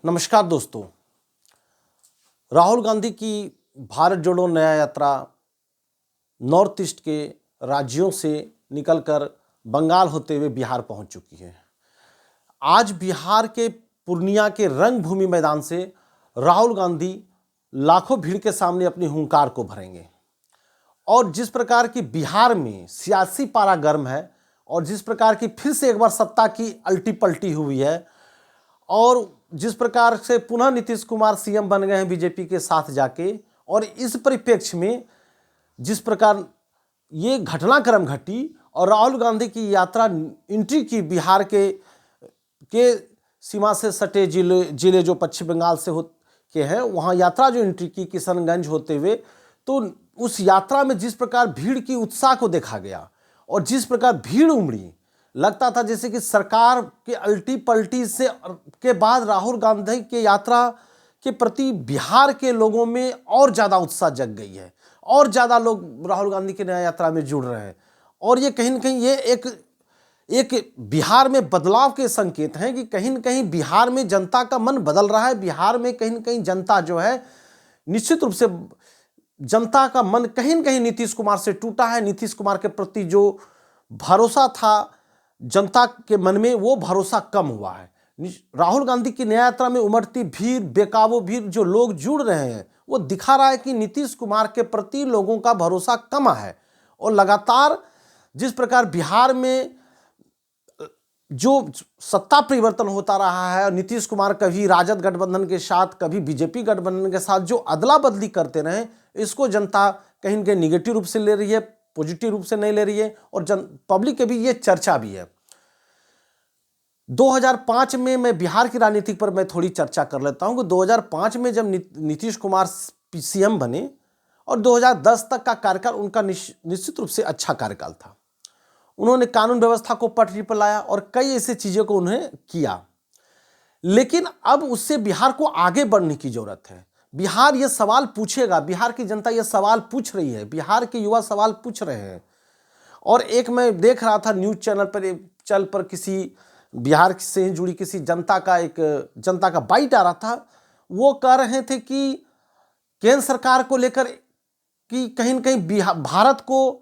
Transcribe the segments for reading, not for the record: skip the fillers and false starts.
नमस्कार दोस्तों। राहुल गांधी की भारत जोड़ो नया यात्रा नॉर्थ ईस्ट के राज्यों से निकलकर बंगाल होते हुए बिहार पहुंच चुकी है। आज बिहार के पूर्णिया के रंगभूमि मैदान से राहुल गांधी लाखों भीड़ के सामने अपनी हुंकार को भरेंगे। और जिस प्रकार की बिहार में सियासी पारा गर्म है और जिस प्रकार की फिर से एक बार सत्ता की अल्टी पल्टी हुई है और जिस प्रकार से पुनः नीतीश कुमार सीएम बन गए हैं बीजेपी के साथ जाके, और इस परिप्रेक्ष्य में जिस प्रकार ये घटनाक्रम घटी और राहुल गांधी की यात्रा एंट्री की बिहार के सीमा से सटे जिले जो पश्चिम बंगाल से के हैं, वहाँ यात्रा जो एंट्री की किशनगंज होते हुए, तो उस यात्रा में जिस प्रकार भीड़ की उत्साह को देखा गया और जिस प्रकार भीड़ उमड़ी, लगता था जैसे कि सरकार के अल्टी पल्टी से के बाद राहुल गांधी के यात्रा के प्रति बिहार के लोगों में और ज़्यादा उत्साह जग गई है और ज़्यादा लोग राहुल गांधी की नया यात्रा में जुड़ रहे हैं। और ये कहीं न कहीं ये एक बिहार में बदलाव के संकेत हैं कि कहीं न कहीं बिहार में जनता का मन बदल रहा है। बिहार में कहीं न कहीं जनता जो है, निश्चित रूप से जनता का मन कहीं न कहीं नीतीश कुमार से टूटा है। नीतीश कुमार के प्रति जो भरोसा था जनता के मन में, वो भरोसा कम हुआ है। राहुल गांधी की नया यात्रा में उमड़ती भीड़, बेकाबू भीड़, जो लोग जुड़ रहे हैं, वो दिखा रहा है कि नीतीश कुमार के प्रति लोगों का भरोसा कम है। और लगातार जिस प्रकार बिहार में जो सत्ता परिवर्तन होता रहा है और नीतीश कुमार कभी राजद गठबंधन के साथ, कभी बीजेपी गठबंधन के साथ जो अदला बदली करते रहे, इसको जनता कहीं न कहीं निगेटिव रूप से ले रही है, पॉजिटिव रूप से नहीं ले रही है। और पब्लिक के भी ये चर्चा भी है। 2005 में मैं बिहार की राजनीति पर मैं थोड़ी चर्चा कर लेता हूं कि 2005 में जब नीतीश कुमार सीएम बने और 2010 तक का कार्यकाल उनका निश्चित रूप से अच्छा कार्यकाल था। उन्होंने कानून व्यवस्था को पटरी पर लाया और कई ऐसी चीजों को उन्हें किया। लेकिन अब उससे बिहार को आगे बढ़ने की जरूरत है। बिहार ये सवाल पूछेगा, बिहार की जनता ये सवाल पूछ रही है, बिहार के युवा सवाल पूछ रहे हैं। और एक मैं देख रहा था न्यूज चैनल पर किसी बिहार से जुड़ी किसी जनता का बाइट आ रहा था। वो कह रहे थे कि केंद्र सरकार को लेकर कि कहीं न कहीं भारत को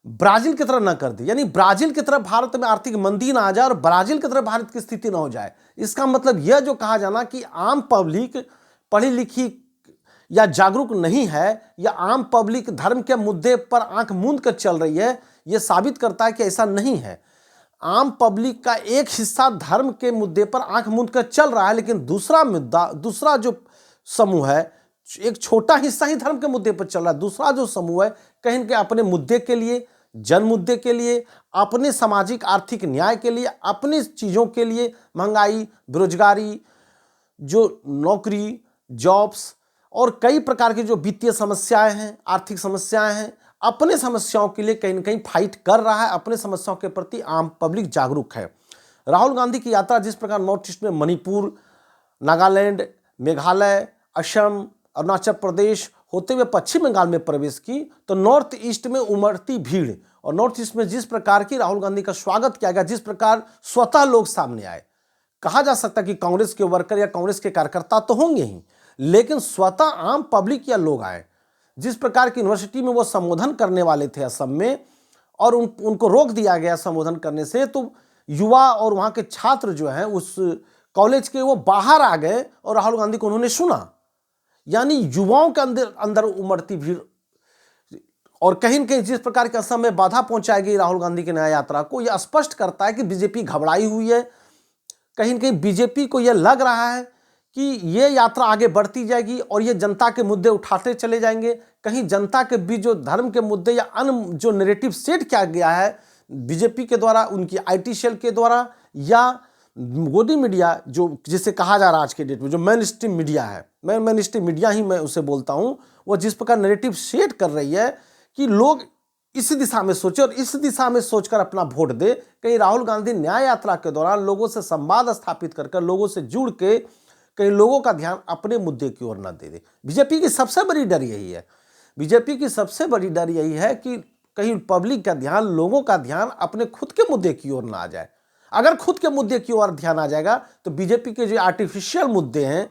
ब्राजील की तरह न कर दे, यानी ब्राजील की तरह भारत में आर्थिक मंदी ना आ जाए और ब्राजील की तरह भारत की स्थिति ना हो जाए। इसका मतलब यह जो कहा जाना कि आम पब्लिक पढ़ी लिखी या जागरूक नहीं है या आम पब्लिक धर्म के मुद्दे पर आंख मूंद कर चल रही है, यह साबित करता है कि ऐसा नहीं है। आम पब्लिक का एक हिस्सा धर्म के मुद्दे पर आंख मूंद कर चल रहा है, लेकिन दूसरा जो समूह है, एक छोटा हिस्सा ही धर्म के मुद्दे पर चल रहा है। दूसरा जो समूह है कहीं न कहीं अपने मुद्दे के लिए, जन मुद्दे के लिए, अपने सामाजिक आर्थिक न्याय के लिए, अपनी चीज़ों के लिए, महंगाई, बेरोजगारी, जो नौकरी, जॉब्स और कई प्रकार की जो वित्तीय समस्याएं हैं, आर्थिक समस्याएं हैं, अपने समस्याओं के लिए कहीं न कहीं फाइट कर रहा है। अपने समस्याओं के प्रति आम पब्लिक जागरूक है। राहुल गांधी की यात्रा जिस प्रकार नॉर्थ ईस्ट में मणिपुर, नागालैंड, मेघालय, असम, अरुणाचल प्रदेश होते हुए पश्चिम बंगाल में प्रवेश की, तो नॉर्थ ईस्ट में उमड़ती भीड़ और नॉर्थ ईस्ट में जिस प्रकार की राहुल गांधी का स्वागत किया गया, जिस प्रकार स्वतः लोग सामने आए। कहा जा सकता कि कांग्रेस के वर्कर या कांग्रेस के कार्यकर्ता तो होंगे ही, लेकिन स्वतः आम पब्लिक या लोग आए। जिस प्रकार की यूनिवर्सिटी में वो संबोधन करने वाले थे असम में और उनको रोक दिया गया संबोधन करने से, तो युवा और वहाँ के छात्र जो हैं उस कॉलेज के, वो बाहर आ गए और राहुल गांधी को उन्होंने सुना। यानी युवाओं के अंदर उमड़ती भीड़ और कहीं न कहीं जिस प्रकार के असम में बाधा पहुंचाई गई राहुल गांधी की नया यात्रा को, यह स्पष्ट करता है कि बीजेपी घबराई हुई है। कहीं न कहीं बीजेपी को यह लग रहा है कि ये यात्रा आगे बढ़ती जाएगी और ये जनता के मुद्दे उठाते चले जाएंगे। कहीं जनता के बीच जो धर्म के मुद्दे या अन्य जो नैरेटिव सेट किया गया है बीजेपी के द्वारा, उनकी आईटी सेल के द्वारा या मोदी मीडिया, जो जिसे कहा जा रहा है आज के डेट में जो मेन स्ट्रीम मीडिया है, मेन स्ट्रीम मीडिया ही मैं उसे बोलता हूँ, वो जिस प्रकार नैरेटिव सेट कर रही है कि लोग इस दिशा में सोचे और इस दिशा में सोचकर अपना वोट दे। कहीं राहुल गांधी न्याय यात्रा के दौरान लोगों से संवाद स्थापित कर लोगों से जुड़ के कहीं लोगों का ध्यान अपने मुद्दे की ओर न दे दे। बीजेपी की सबसे बड़ी डर यही है। बीजेपी की सबसे बड़ी डर यही है कि कहीं पब्लिक का ध्यान, लोगों का ध्यान अपने खुद के मुद्दे की ओर ना आ जाए। अगर खुद के मुद्दे की ओर ध्यान आ जाएगा तो बीजेपी के जो आर्टिफिशियल मुद्दे हैं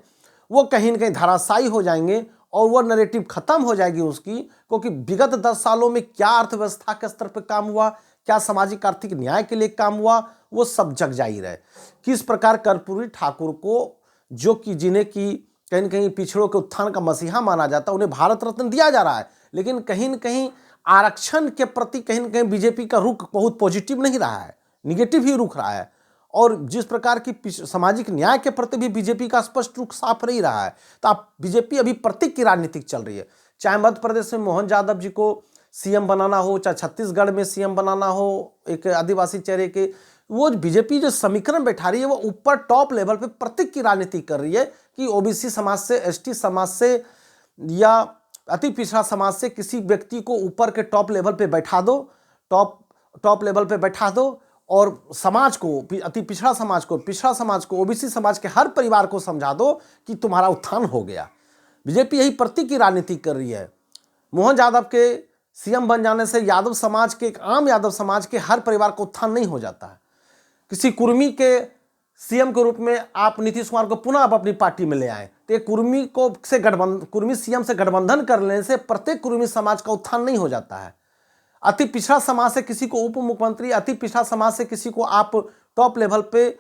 वो कहीं ना कहीं धराशायी हो जाएंगे और वो नैरेटिव खत्म हो जाएगी उसकी, क्योंकि विगत 10 सालों में क्या अर्थव्यवस्था के स्तर पर काम हुआ, क्या सामाजिक आर्थिक न्याय के लिए काम हुआ, वो सब जग जाहिर है। किस प्रकार कर्पूरी ठाकुर को, जो कि जिन्हें की कहीं न कहीं पिछड़ों के उत्थान का मसीहा माना जाता है, उन्हें भारत रत्न दिया जा रहा है, लेकिन कहीं न कहीं आरक्षण के प्रति कहीं न कहीं बीजेपी का रुख बहुत पॉजिटिव नहीं रहा है, निगेटिव ही रुख रहा है। और जिस प्रकार की सामाजिक न्याय के प्रति भी बीजेपी का स्पष्ट रुख साफ नहीं रहा है। तो आप बीजेपी अभी प्रतीक की राजनीति चल रही है, चाहे मध्य प्रदेश में मोहन यादव जी को सीएम बनाना हो, चाहे छत्तीसगढ़ में सीएम बनाना हो एक आदिवासी चेहरे के, वो बीजेपी जो समीकरण बैठा रही है वो ऊपर टॉप लेवल पे प्रतीक की राजनीति कर रही है कि ओबीसी समाज से, एसटी समाज से या अति पिछड़ा समाज से किसी व्यक्ति को ऊपर के टॉप लेवल पे बैठा दो, टॉप लेवल पे बैठा दो और समाज को, अति पिछड़ा समाज को, ओबीसी समाज के हर परिवार को समझा दो कि तुम्हारा उत्थान हो गया। बीजेपी यही प्रतीक की राजनीति कर रही है। मोहन यादव के सीएम बन जाने से यादव समाज के, एक आम यादव समाज के हर परिवार का उत्थान नहीं हो जाता है। किसी कुर्मी के सीएम के रूप में आप नीतीश कुमार को पुनः आप अपनी पार्टी में ले आए, तो एक कुर्मी सीएम से गठबंधन कर लेने से प्रत्येक कुर्मी समाज का उत्थान नहीं हो जाता है। अति पिछड़ा समाज से किसी को उप मुख्यमंत्री, अति पिछड़ा समाज से किसी को आप टॉप लेवल पे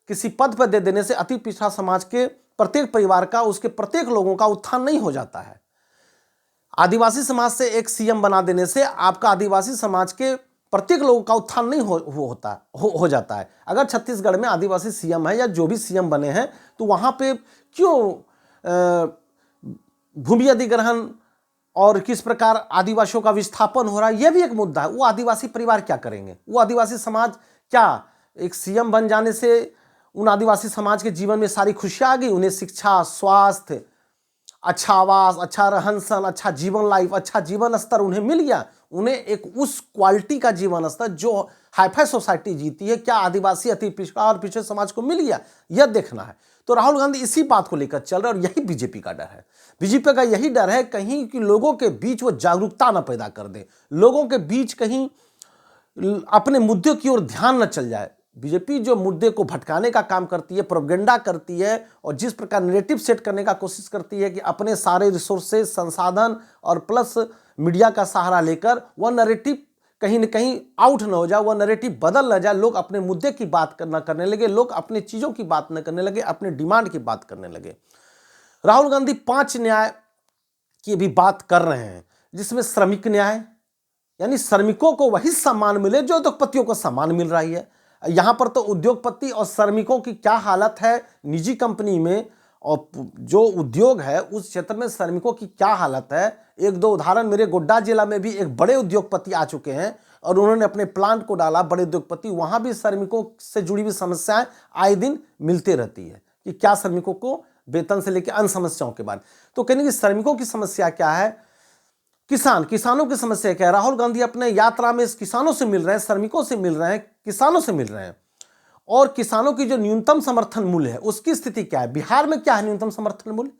किसी पद पर दे देने से अति पिछड़ा समाज के प्रत्येक परिवार का, उसके प्रत्येक लोगों का उत्थान नहीं हो जाता है। आदिवासी समाज से एक सीएम बना देने से आपका आदिवासी समाज के प्रत्येक लोगों का उत्थान नहीं हो जाता है। अगर छत्तीसगढ़ में आदिवासी सीएम है या जो भी सीएम बने हैं, तो वहां पे क्यों भूमि अधिग्रहण और किस प्रकार आदिवासियों का विस्थापन हो रहा है, यह भी एक मुद्दा है। वो आदिवासी परिवार क्या करेंगे, वो आदिवासी समाज क्या, एक सीएम बन जाने से उन आदिवासी समाज के जीवन में सारी खुशियां आ गई, उन्हें शिक्षा, स्वास्थ्य, अच्छा आवास, अच्छा रहन सहन, अच्छा जीवन लाइफ, अच्छा जीवन स्तर उन्हें मिल गया। उन्हें एक उस क्वालिटी का जीवन स्तर जो हाईफाई सोसाइटी जीती है, क्या आदिवासी, अति पिछड़ा और पिछड़े समाज को मिल गया, यह देखना है। तो राहुल गांधी इसी बात को लेकर चल रहे हैं और यही बीजेपी का डर है। बीजेपी का यही डर है कहीं कि लोगों के बीच वो जागरूकता न पैदा कर दे, लोगों के बीच कहीं अपने मुद्दों की ओर ध्यान न चल जाए। बीजेपी जो मुद्दे को भटकाने का काम करती है, प्रोपेगेंडा करती है और जिस प्रकार नैरेटिव सेट करने का कोशिश करती है कि अपने सारे रिसोर्सेज, संसाधन और प्लस मीडिया का सहारा लेकर वह नैरेटिव कहीं न कहीं आउट न हो जाए, वह नैरेटिव बदल न जाए, लोग अपने मुद्दे की बात न करने लगे, लोग अपनी चीज़ों की बात न करने लगे, अपने डिमांड की बात करने लगे। राहुल गांधी 5 न्याय की भी बात कर रहे हैं, जिसमें श्रमिक न्याय, यानी श्रमिकों को वही सम्मान मिले जो उद्योगपतियों को सम्मान मिल रही है। यहां पर तो उद्योगपति और श्रमिकों की क्या हालत है निजी कंपनी में, और जो उद्योग है उस क्षेत्र में श्रमिकों की क्या हालत है। एक दो उदाहरण, मेरे गोड्डा जिला में भी एक बड़े उद्योगपति आ चुके हैं और उन्होंने अपने प्लांट को डाला, बड़े उद्योगपति, वहां भी श्रमिकों से जुड़ी हुई समस्याएं आए दिन मिलते रहती है कि क्या श्रमिकों को वेतन से लेकर अन्य समस्याओं के बाद। तो कहने की श्रमिकों की समस्या क्या है, किसानों की समस्या क्या है। राहुल गांधी अपने यात्रा में किसानों से मिल रहे हैं, श्रमिकों से मिल रहे हैं, किसानों से मिल रहे हैं। और किसानों की जो न्यूनतम समर्थन मूल्य है उसकी स्थिति क्या है, बिहार में क्या है न्यूनतम समर्थन मूल्य,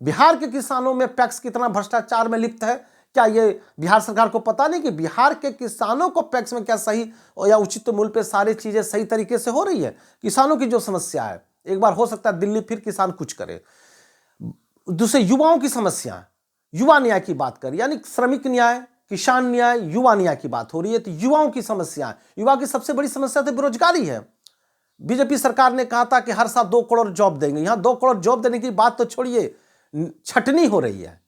बिहार के किसानों में पैक्स कितना भ्रष्टाचार में लिप्त है, क्या ये बिहार सरकार को पता नहीं कि बिहार के किसानों को पैक्स में क्या सही या उचित मूल्य पे सारी चीजें सही तरीके से हो रही है। किसानों की जो समस्या है, एक बार हो सकता है दिल्ली फिर किसान कुछ करे। दूसरे युवाओं की समस्या, युवा न्याय की बात करें, यानी श्रमिक न्याय, किसान न्याय, युवा न्याय की बात हो रही है। तो युवाओं की समस्या, युवा की सबसे बड़ी समस्या तो बेरोजगारी है। बीजेपी सरकार ने कहा था कि हर साल 2 करोड़ जॉब देंगे, यहां 2 करोड़ जॉब देने की बात तो छोड़िए, छटनी हो रही है,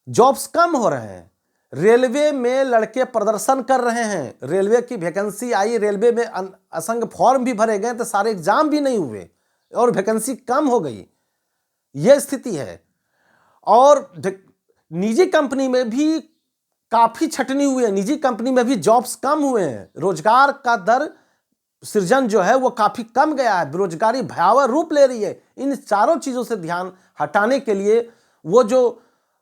जॉब्स कम हो रहे हैं। रेलवे में लड़के प्रदर्शन कर रहे हैं, रेलवे की वैकेंसी आई, रेलवे में असंख्य फॉर्म भी भरे गए तो सारे एग्जाम भी नहीं हुए और वैकेंसी कम हो गई, यह स्थिति है। और निजी कंपनी में भी काफी छटनी हुई है, निजी कंपनी में भी जॉब्स कम हुए हैं, रोजगार का दर सृजन जो है वो काफी कम गया है, बेरोजगारी भयावह रूप ले रही है। इन चारों चीजों से ध्यान हटाने के लिए वो जो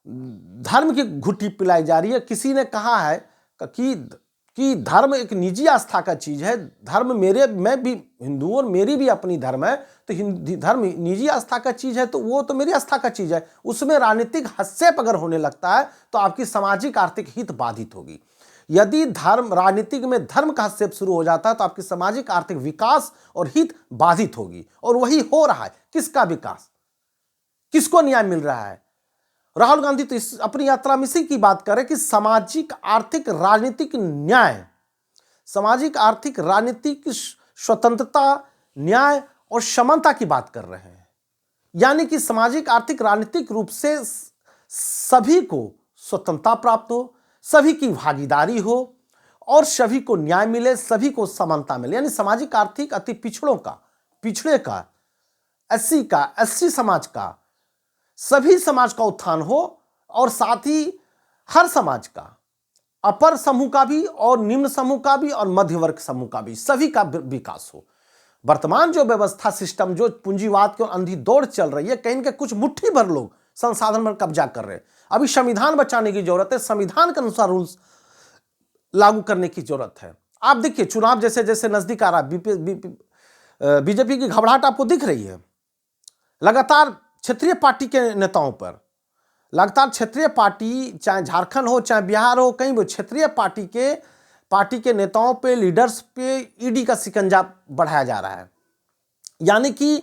धर्म की घुट्टी पिलाई जा रही है, किसी ने कहा है कि धर्म एक निजी आस्था का चीज है, धर्म मैं भी हिंदू और मेरी भी अपनी धर्म है, तो धर्म निजी आस्था का चीज है तो वो तो मेरी आस्था का चीज है, उसमें राजनीतिक हस्तक्षेप अगर होने लगता है तो आपकी सामाजिक आर्थिक हित बाधित होगी। यदि धर्म राजनीतिक में धर्म का हस्तक्षेप शुरू हो जाता है तो आपकी सामाजिक आर्थिक विकास और हित बाधित होगी, और वही हो रहा है। किसका विकास, किसको न्याय मिल रहा है? राहुल गांधी तो अपनी यात्रा में इसी की बात कर रहे कि सामाजिक आर्थिक राजनीतिक न्याय, सामाजिक आर्थिक राजनीतिक स्वतंत्रता, न्याय और समानता की बात कर रहे हैं। यानी कि सामाजिक आर्थिक राजनीतिक रूप से सभी को स्वतंत्रता प्राप्त हो, सभी की भागीदारी हो और सभी को न्याय मिले, सभी को समानता मिले। यानी सामाजिक आर्थिक अति पिछड़ों का, पिछड़े का, एससी का, एसटी समाज का, सभी समाज का उत्थान हो, और साथ ही हर समाज का, अपर समूह का भी और निम्न समूह का भी और मध्य वर्ग समूह का भी, सभी का विकास हो। वर्तमान जो व्यवस्था सिस्टम, जो पूंजीवाद की अंधी दौड़ चल रही है, कहीं के कुछ मुट्ठी भर लोग संसाधन पर कब्जा कर रहे हैं। अभी संविधान बचाने की जरूरत है, संविधान के अनुसार रूल्स लागू करने की जरूरत है। आप देखिए चुनाव जैसे जैसे नजदीक आ रहा है, बीजेपी की घबराहट आपको दिख रही है। लगातार क्षेत्रीय पार्टी के नेताओं पर, लगातार क्षेत्रीय पार्टी, चाहे झारखंड हो चाहे बिहार हो, कहीं भी क्षेत्रीय पार्टी के नेताओं पे, लीडर्स पे ईडी का शिकंजा बढ़ाया जा रहा है। यानी कि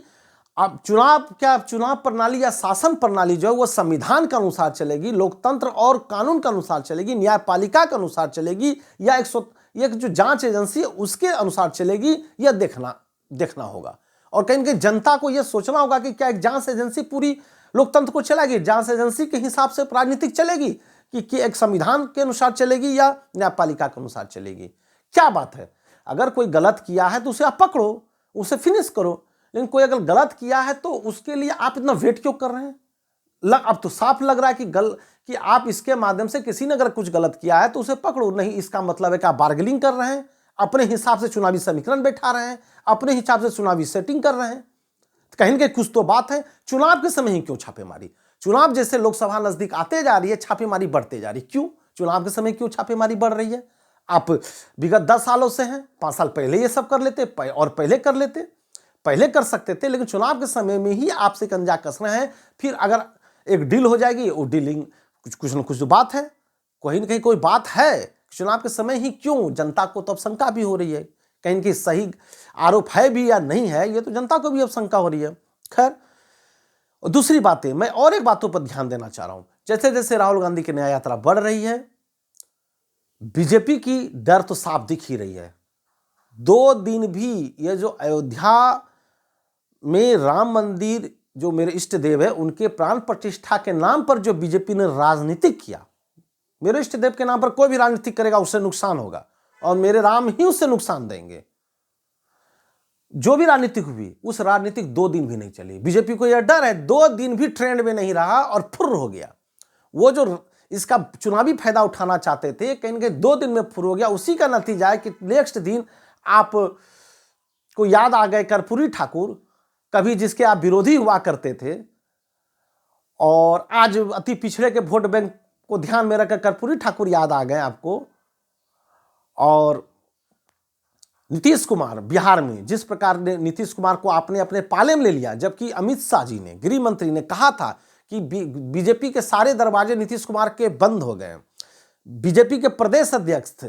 अब चुनाव प्रणाली या शासन प्रणाली जो है वो संविधान के अनुसार चलेगी, लोकतंत्र और कानून के अनुसार चलेगी, न्यायपालिका के अनुसार चलेगी, या एक जो जांच एजेंसी है उसके अनुसार चलेगी, यह देखना होगा। और कहीं कहीं जनता को यह सोचना होगा कि क्या एक जांच एजेंसी पूरी लोकतंत्र को चलाएगी, जांच एजेंसी के हिसाब से राजनीतिक चलेगी, कि एक संविधान के अनुसार चलेगी या न्यायपालिका के अनुसार चलेगी। क्या बात है, अगर कोई गलत किया है तो उसे आप पकड़ो, उसे फिनिश करो, लेकिन कोई अगर गलत किया है तो उसके लिए आप इतना वेट क्यों कर रहे हैं? अब तो साफ लग रहा है कि आप इसके माध्यम से किसी ने अगर कुछ गलत किया है तो उसे पकड़ो। नहीं, इसका मतलब है कि आप बार्गेनिंग कर रहे हैं, अपने हिसाब से चुनावी समीकरण बैठा रहे हैं, अपने हिसाब से चुनावी सेटिंग कर रहे हैं। कहीं ना कहीं कुछ तो बात है। चुनाव के समय ही क्यों छापेमारी? चुनाव जैसे लोकसभा नजदीक आते जा रही है, छापेमारी बढ़ते जा रही है। क्यों चुनाव के समय क्यों छापेमारी बढ़ रही है? आप विगत 10 सालों से हैं, 5 साल पहले ये सब कर लेते और पहले कर सकते थे, लेकिन चुनाव के समय में ही आप शिकंजा कस रहे हैं। फिर अगर एक डील हो जाएगी, वो डीलिंग कुछ न कुछ बात है, कहीं ना कहीं कोई बात है। चुनाव के समय ही क्यों? जनता को तो अब शंका भी हो रही है, कहीं कि सही आरोप है भी या नहीं है, ये तो जनता को भी अब शंका हो रही है। खैर, दूसरी बातें, मैं और एक बातों पर ध्यान देना चाह रहा हूं। जैसे जैसे राहुल गांधी की न्याय यात्रा बढ़ रही है, बीजेपी की डर तो साफ दिख ही रही है। 2 दिन भी ये जो अयोध्या में राम मंदिर, जो मेरे इष्ट देव है, उनके प्राण प्रतिष्ठा के नाम पर जो बीजेपी ने राजनीतिक किया, मेरे इष्ट देव के नाम पर कोई भी राजनीतिक करेगा उससे नुकसान होगा, और मेरे राम ही उससे नुकसान देंगे। जो भी राजनीतिक हुई, उस राजनीतिक 2 दिन भी नहीं चली। बीजेपी को यह डर है, 2 दिन भी ट्रेंड में नहीं रहा और फुर्र हो गया। वो जो इसका चुनावी फायदा उठाना चाहते थे, कहीं ना कहीं 2 दिन में फुर्र हो गया। उसी का नतीजा है कि नेक्स्ट दिन आप को याद आ गए कर्पूरी ठाकुर, कभी जिसके आप विरोधी हुआ करते थे, और आज अति पिछड़े के वोट बैंक को ध्यान में रखकर कर्पूरी ठाकुर याद आ गए आपको। और नीतीश कुमार बिहार में, जिस प्रकार ने नीतीश कुमार को आपने अपने पाले में ले लिया, जबकि अमित शाह जी ने, गृह मंत्री ने कहा था कि बीजेपी के सारे दरवाजे नीतीश कुमार के बंद हो गए। बीजेपी के प्रदेश अध्यक्ष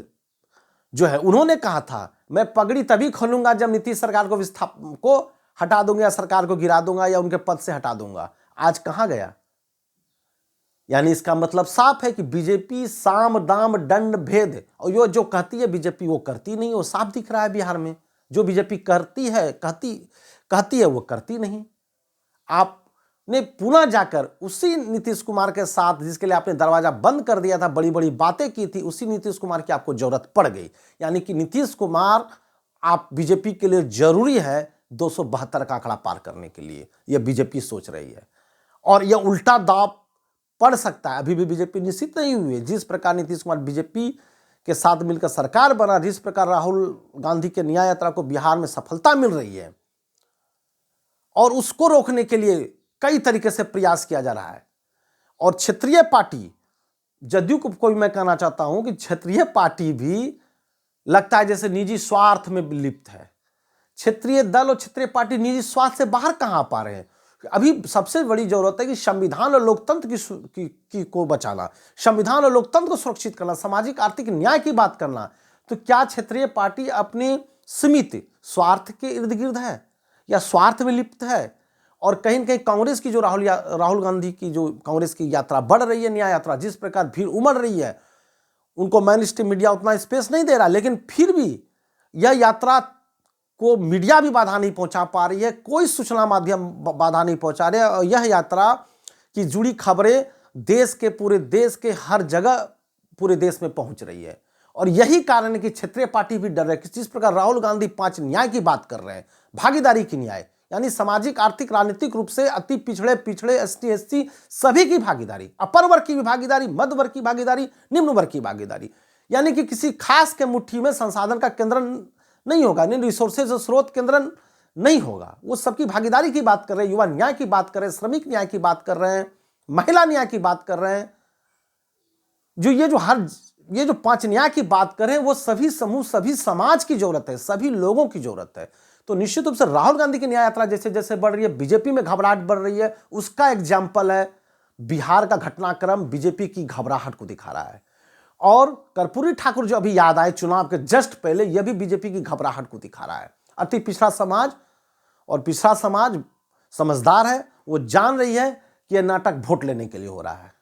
जो है, उन्होंने कहा था मैं पगड़ी तभी खोलूंगा जब नीतीश सरकार को हटा दूंगा, या सरकार को गिरा दूंगा, या उनके पद से हटा दूंगा। आज कहां गया? यानी इसका मतलब साफ है कि बीजेपी साम दाम दंड भेद, और ये जो कहती है बीजेपी वो करती नहीं। वो साफ दिख रहा है बिहार में, जो बीजेपी कहती है वो करती नहीं। आपने पुनः जाकर उसी नीतीश कुमार के साथ, जिसके लिए आपने दरवाजा बंद कर दिया था, बड़ी बड़ी बातें की थी, उसी नीतीश कुमार की आपको जरूरत पड़ गई। यानी कि नीतीश कुमार आप बीजेपी के लिए जरूरी है 272 का आंकड़ा पार करने के लिए, यह बीजेपी सोच रही है। और यह उल्टा दाव पड़ सकता है। अभी भी बीजेपी निश्चित नहीं हुई है। जिस प्रकार नीतीश कुमार बीजेपी के साथ मिलकर सरकार बना, जिस प्रकार राहुल गांधी के न्याय यात्रा को बिहार में सफलता मिल रही है, और उसको रोकने के लिए कई तरीके से प्रयास किया जा रहा है। और क्षेत्रीय पार्टी, जदयू को मैं कहना चाहता हूं कि क्षेत्रीय पार्टी भी लगता है जैसे निजी स्वार्थ में लिप्त है। क्षेत्रीय दल और क्षेत्रीय पार्टी निजी स्वार्थ से बाहर कहां आ पा रहे हैं? अभी सबसे बड़ी जरूरत है कि संविधान और लोकतंत्र को बचाना, संविधान और लोकतंत्र को सुरक्षित करना, सामाजिक आर्थिक न्याय की बात करना। तो क्या क्षेत्रीय पार्टी अपने सीमित स्वार्थ के इर्द गिर्द है या स्वार्थ में लिप्त है? और कहीं न कहीं कांग्रेस की जो राहुल गांधी की जो कांग्रेस की यात्रा बढ़ रही है, न्याय यात्रा, जिस प्रकार भीड़ उमड़ रही है, उनको मेन स्ट्रीम मीडिया उतना स्पेस नहीं दे रहा, लेकिन फिर भी यह यात्रा को मीडिया भी बाधा नहीं पहुंचा पा रही है, कोई सूचना माध्यम बाधा नहीं पहुंचा रहे, और यह यात्रा की जुड़ी खबरें देश के, पूरे देश के हर जगह पूरे देश में पहुंच रही है। और यही कारण है कि क्षेत्रीय पार्टी भी डर रहे हैं। जिस प्रकार राहुल गांधी 5 न्याय की बात कर रहे हैं, भागीदारी की न्याय, यानी सामाजिक, आर्थिक, राजनीतिक रूप से अति पिछड़े एसटी एससी सभी की भागीदारी, अपर वर्ग की भी भागीदारी, मध्य वर्ग की भागीदारी, निम्न वर्ग की भागीदारी, यानी कि किसी खास के मुट्ठी में संसाधन का केंद्र नहीं होगा, नहीं रिसोर्सेज स्रोत केंद्र नहीं होगा, वो सबकी भागीदारी की बात कर रहे हैं, युवा न्याय की बात कर रहे हैं, श्रमिक न्याय की बात कर रहे हैं, महिला न्याय की बात कर रहे हैं। ये जो 5 न्याय की बात कर रहे हैं, वो सभी समूह, सभी समाज की जरूरत है, सभी लोगों की जरूरत है। तो निश्चित रूप से राहुल गांधी की न्याय यात्रा जैसे जैसे बढ़ रही है, बीजेपी में घबराहट बढ़ रही है, उसका एग्जाम्पल है बिहार का घटनाक्रम, बीजेपी की घबराहट को दिखा रहा है। और कर्पूरी ठाकुर जो अभी याद आए चुनाव के जस्ट पहले, यह भी बीजेपी की घबराहट को दिखा रहा है। अति पिछड़ा समाज, और पिछड़ा समाज समझदार है, वो जान रही है कि यह नाटक वोट लेने के लिए हो रहा है।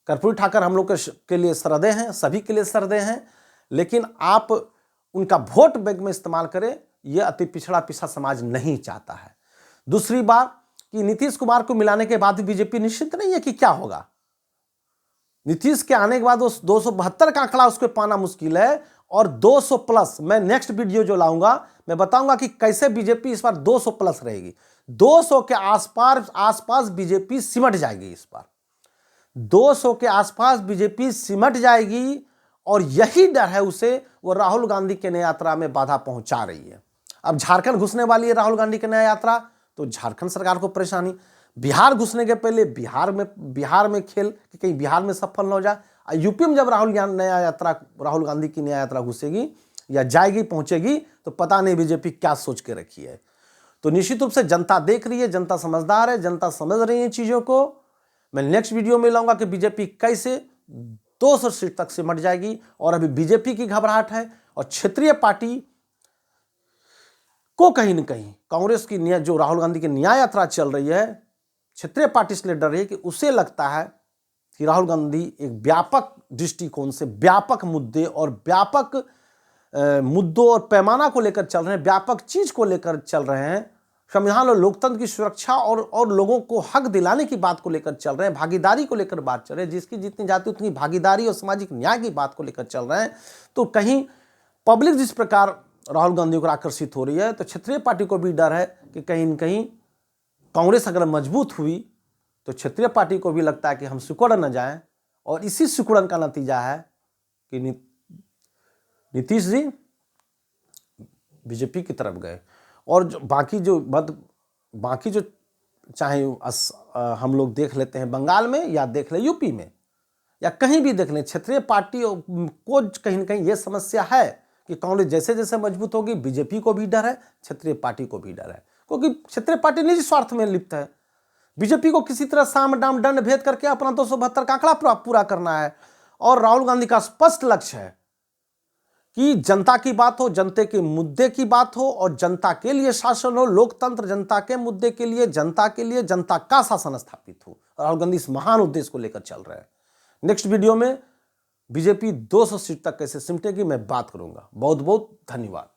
कर्पूरी ठाकुर हम लोग के लिए सरदे हैं, सभी के लिए सरदे हैं, लेकिन आप उनका वोट बैंक में इस्तेमाल करें, यह अति पिछड़ा समाज नहीं चाहता है। दूसरी बात कि नीतीश कुमार को मिलाने के बाद भी बीजेपी निश्चित नहीं है कि क्या होगा। नीतीश के आने के बाद वो 272 का आंकड़ा उसको पाना मुश्किल है, और 200 प्लस, मैं नेक्स्ट वीडियो जो लाऊंगा मैं बताऊंगा कि कैसे बीजेपी इस बार 200 प्लस रहेगी। 200 के आसपास बीजेपी सिमट जाएगी इस बार, 200 के आसपास बीजेपी सिमट जाएगी, और यही डर है उसे, वो राहुल गांधी के नया यात्रा में बाधा पहुंचा रही है। अब झारखंड घुसने वाली है राहुल गांधी की नया यात्रा, तो झारखंड सरकार को परेशानी, बिहार घुसने के पहले बिहार में खेल कि कहीं बिहार में सफल न हो जाए। यूपी में जब राहुल गांधी की नया यात्रा घुसेगी या जाएगी, पहुंचेगी, तो पता नहीं बीजेपी क्या सोच के रखी है। तो निश्चित रूप से जनता देख रही है, जनता समझदार है, जनता समझ रही है चीजों को। मैं नेक्स्ट वीडियो में लाऊंगा कि बीजेपी कैसे 200 सीट तक सिमट जाएगी, और अभी बीजेपी की घबराहट है, और क्षेत्रीय पार्टी को कहीं न कहीं कांग्रेस की जो राहुल गांधी की न्याय यात्रा चल रही है, क्षेत्रीय पार्टी इसलिए डर रही है कि उसे लगता है कि राहुल गांधी एक व्यापक दृष्टिकोण से व्यापक मुद्दे और व्यापक मुद्दों और पैमाना को लेकर चल रहे हैं, व्यापक चीज को लेकर चल रहे हैं, संविधान और लोकतंत्र की सुरक्षा और लोगों को हक दिलाने की बात को लेकर चल रहे हैं, भागीदारी को लेकर बात चल रही है, जिसकी जितनी जाती उतनी भागीदारी और सामाजिक न्याय की बात को लेकर चल रहे हैं। तो कहीं पब्लिक जिस प्रकार राहुल गांधी को आकर्षित हो रही है, तो क्षेत्रीय पार्टी को भी डर है कि कहीं न कहीं कांग्रेस अगर मजबूत हुई तो क्षेत्रीय पार्टी को भी लगता है कि हम सिकुड़ न जाएं, और इसी सिकुड़न का नतीजा है कि नीतीश जी बीजेपी की तरफ गए। और जो बाकी जो चाहे हम लोग देख लेते हैं बंगाल में, या देख ले यूपी में, या कहीं भी देख लें, क्षेत्रीय पार्टी को कहीं न कहीं ये समस्या है कि कांग्रेस जैसे जैसे मजबूत होगी, बीजेपी को भी डर है, क्षेत्रीय पार्टी को भी डर है, क्योंकि क्षेत्रीय पार्टी निजी स्वार्थ में लिप्त है। बीजेपी को किसी तरह साम दाम दंड भेद करके अपना 272 का आंकड़ा पूरा करना है, और राहुल गांधी का स्पष्ट लक्ष्य है कि जनता की बात हो, जनता के मुद्दे की बात हो, और जनता के लिए शासन हो, लोकतंत्र जनता के मुद्दे के लिए, जनता का शासन स्थापित हो। राहुल गांधी इस महान उद्देश्य को लेकर चल रहे हैं। नेक्स्ट वीडियो में बीजेपी 200 सीट तक कैसे सिमटेगी मैं बात करूंगा। बहुत बहुत धन्यवाद।